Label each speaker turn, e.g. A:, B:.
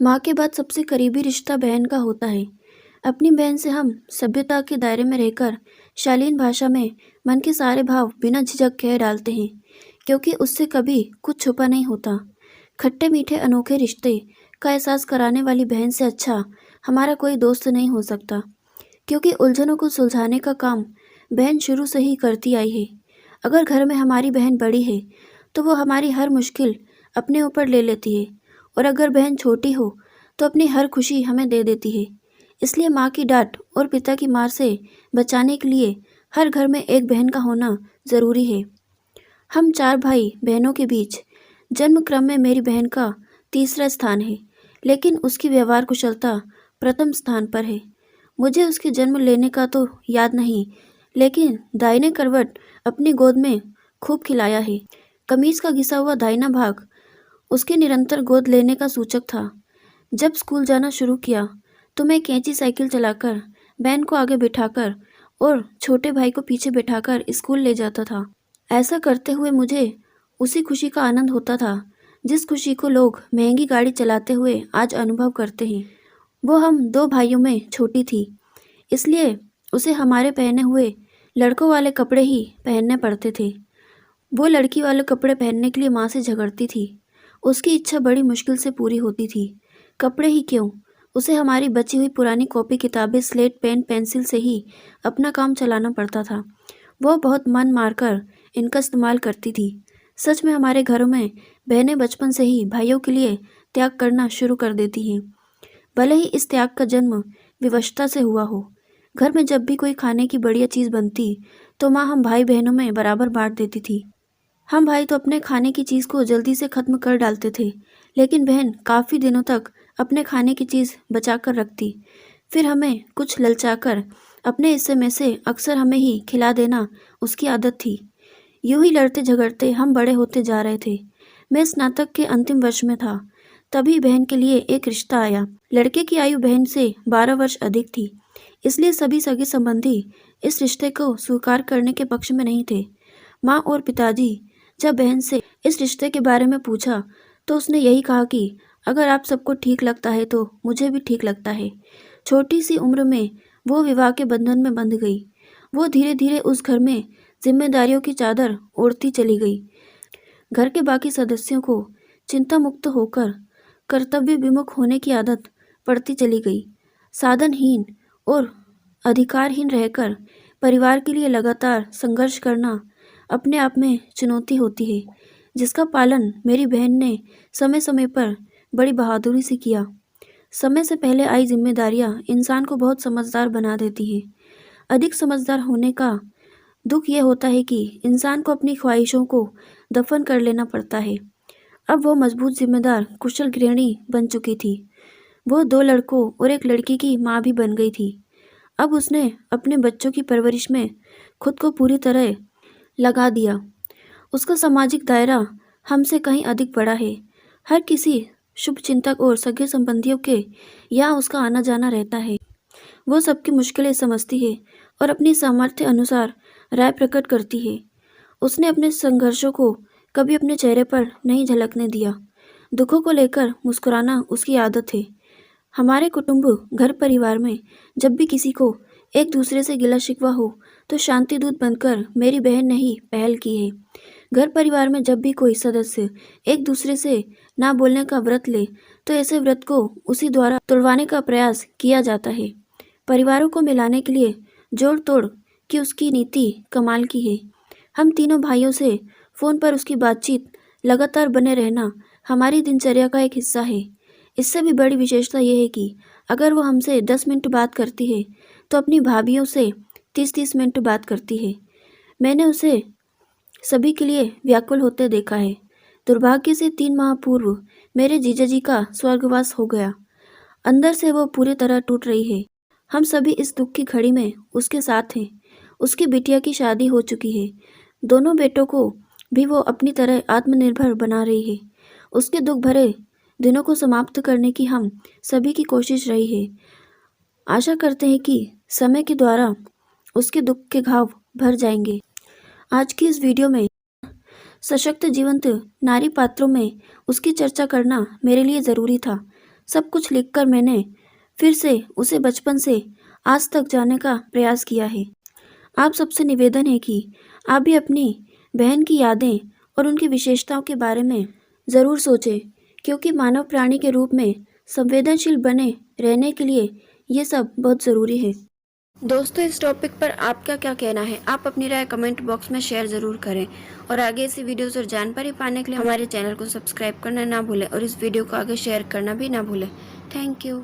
A: माँ के बाद सबसे करीबी रिश्ता बहन का होता है। अपनी बहन से हम सभ्यता के दायरे में रहकर शालीन भाषा में मन के सारे भाव बिना झिझक कह डालते हैं, क्योंकि उससे कभी कुछ छुपा नहीं होता। खट्टे मीठे अनोखे रिश्ते का एहसास कराने वाली बहन से अच्छा हमारा कोई दोस्त नहीं हो सकता, क्योंकि उलझनों को सुलझाने का काम बहन शुरू से ही करती आई है। अगर घर में हमारी बहन बड़ी है तो वो हमारी हर मुश्किल अपने ऊपर ले लेती है, और अगर बहन छोटी हो तो अपनी हर खुशी हमें दे देती है। इसलिए माँ की डांट और पिता की मार से बचाने के लिए हर घर में एक बहन का होना ज़रूरी है। हम 4 भाई बहनों के बीच जन्म क्रम में मेरी बहन का तीसरा स्थान है, लेकिन उसकी व्यवहार कुशलता प्रथम स्थान पर है। मुझे उसके जन्म लेने का तो याद नहीं, लेकिन दाहिने करवट अपनी गोद में खूब खिलाया है। कमीज का घिसा हुआ दाहिना भाग उसके निरंतर गोद लेने का सूचक था। जब स्कूल जाना शुरू किया तो मैं कैंची साइकिल चलाकर बहन को आगे बिठाकर और छोटे भाई को पीछे बिठाकर स्कूल ले जाता था। ऐसा करते हुए मुझे उसी खुशी का आनंद होता था जिस खुशी को लोग महंगी गाड़ी चलाते हुए आज अनुभव करते हैं। वो हम 2 भाइयों में छोटी थी, इसलिए उसे हमारे पहने हुए लड़कों वाले कपड़े ही पहनने पड़ते थे। वो लड़की वाले कपड़े पहनने के लिए माँ से झगड़ती थी। उसकी इच्छा बड़ी मुश्किल से पूरी होती थी। कपड़े ही क्यों, उसे हमारी बची हुई पुरानी कॉपी किताबें, स्लेट, पेन, पेंसिल से ही अपना काम चलाना पड़ता था। वो बहुत मन मारकर इनका इस्तेमाल करती थी। सच में हमारे घरों में बहनें बचपन से ही भाइयों के लिए त्याग करना शुरू कर देती हैं, भले ही इस त्याग का जन्म विवशता से हुआ हो। घर में जब भी कोई खाने की बढ़िया चीज़ बनती तो माँ हम भाई बहनों में बराबर बांट देती थी। हम भाई तो अपने खाने की चीज़ को जल्दी से ख़त्म कर डालते थे, लेकिन बहन काफ़ी दिनों तक अपने खाने की चीज़ बचा कर रखती। फिर हमें कुछ ललचाकर अपने हिस्से में से अक्सर हमें ही खिला देना उसकी आदत थी। यूं ही लड़ते झगड़ते हम बड़े होते जा रहे थे। मैं स्नातक के अंतिम वर्ष में था, तभी बहन के लिए एक रिश्ता आया। लड़के की आयु बहन से 12 वर्ष अधिक थी, इसलिए सभी सगे संबंधी इस रिश्ते को स्वीकार करने के पक्ष में नहीं थे। माँ और पिताजी जब बहन से इस रिश्ते के बारे में पूछा तो उसने यही कहा कि अगर आप सबको ठीक लगता है तो मुझे भी ठीक लगता है। छोटी सी उम्र में वो विवाह के बंधन में बंध गई। वो धीरे धीरे उस घर में जिम्मेदारियों की चादर ओढ़ती चली गई। घर के बाकी सदस्यों को चिंता मुक्त होकर कर्तव्य विमुख होने की आदत पड़ती चली गई। साधनहीन और अधिकारहीन रहकर परिवार के लिए लगातार संघर्ष करना अपने आप में चुनौती होती है, जिसका पालन मेरी बहन ने समय समय पर बड़ी बहादुरी से किया। समय से पहले आई जिम्मेदारियां इंसान को बहुत समझदार बना देती हैं। अधिक समझदार होने का दुख ये होता है कि इंसान को अपनी ख्वाहिशों को दफन कर लेना पड़ता है। अब वो मजबूत, जिम्मेदार, कुशल गृहिणी बन चुकी थी। वो 2 लड़कों और एक लड़की की माँ भी बन गई थी। अब उसने अपने बच्चों की परवरिश में खुद को पूरी तरह लगा दिया। उसका सामाजिक दायरा हमसे कहीं अधिक बड़ा है। हर किसी शुभचिंतक और सगे संबंधियों के यहाँ उसका आना जाना रहता है। वो सबकी मुश्किलें समझती है और अपनी सामर्थ्य अनुसार राय प्रकट करती है। उसने अपने संघर्षों को कभी अपने चेहरे पर नहीं झलकने दिया। दुखों को लेकर मुस्कुराना उसकी आदत है। हमारे कुटुंब घर परिवार में जब भी किसी को एक दूसरे से गिला शिकवा हो तो शांति दूत बनकर मेरी बहन ने ही पहल की है। घर परिवार में जब भी कोई सदस्य एक दूसरे से ना बोलने का व्रत ले तो ऐसे व्रत को उसी द्वारा तोड़वाने का प्रयास किया जाता है। परिवारों को मिलाने के लिए जोड़ तोड़ की उसकी नीति कमाल की है। हम तीनों भाइयों से फ़ोन पर उसकी बातचीत लगातार बने रहना हमारी दिनचर्या का एक हिस्सा है। इससे भी बड़ी विशेषता यह है कि अगर वो हमसे 10 मिनट बात करती है तो अपनी भाभीयों से 30-30 मिनट बात करती है। मैंने उसे सभी के लिए व्याकुल होते देखा है। दुर्भाग्य से 3 माह पूर्व मेरे जीजाजी का स्वर्गवास हो गया। अंदर से वो पूरी तरह टूट रही है। हम सभी इस दुख की घड़ी में उसके साथ हैं। उसकी बिटिया की शादी हो चुकी है। दोनों बेटों को भी वो अपनी तरह आत्मनिर्भर बना रही है। उसके दुख भरे दिनों को समाप्त करने की हम सभी की कोशिश रही है। आशा करते हैं कि समय के द्वारा उसके दुख के घाव भर जाएंगे। आज की इस वीडियो में सशक्त जीवंत नारी पात्रों में उसकी चर्चा करना मेरे लिए ज़रूरी था। सब कुछ लिखकर मैंने फिर से उसे बचपन से आज तक जानने का प्रयास किया है। आप सबसे निवेदन है कि आप भी अपनी बहन की यादें और उनकी विशेषताओं के बारे में ज़रूर सोचें, क्योंकि मानव प्राणी के रूप में संवेदनशील बने रहने के लिए ये सब बहुत ज़रूरी है। दोस्तों, इस टॉपिक पर आपका क्या कहना है? आप अपनी राय कमेंट बॉक्स में शेयर ज़रूर करें और आगे ऐसी वीडियोस और जानकारी पाने के लिए हमारे चैनल को सब्सक्राइब करना ना भूलें और इस वीडियो को आगे शेयर करना भी ना भूलें। Thank you.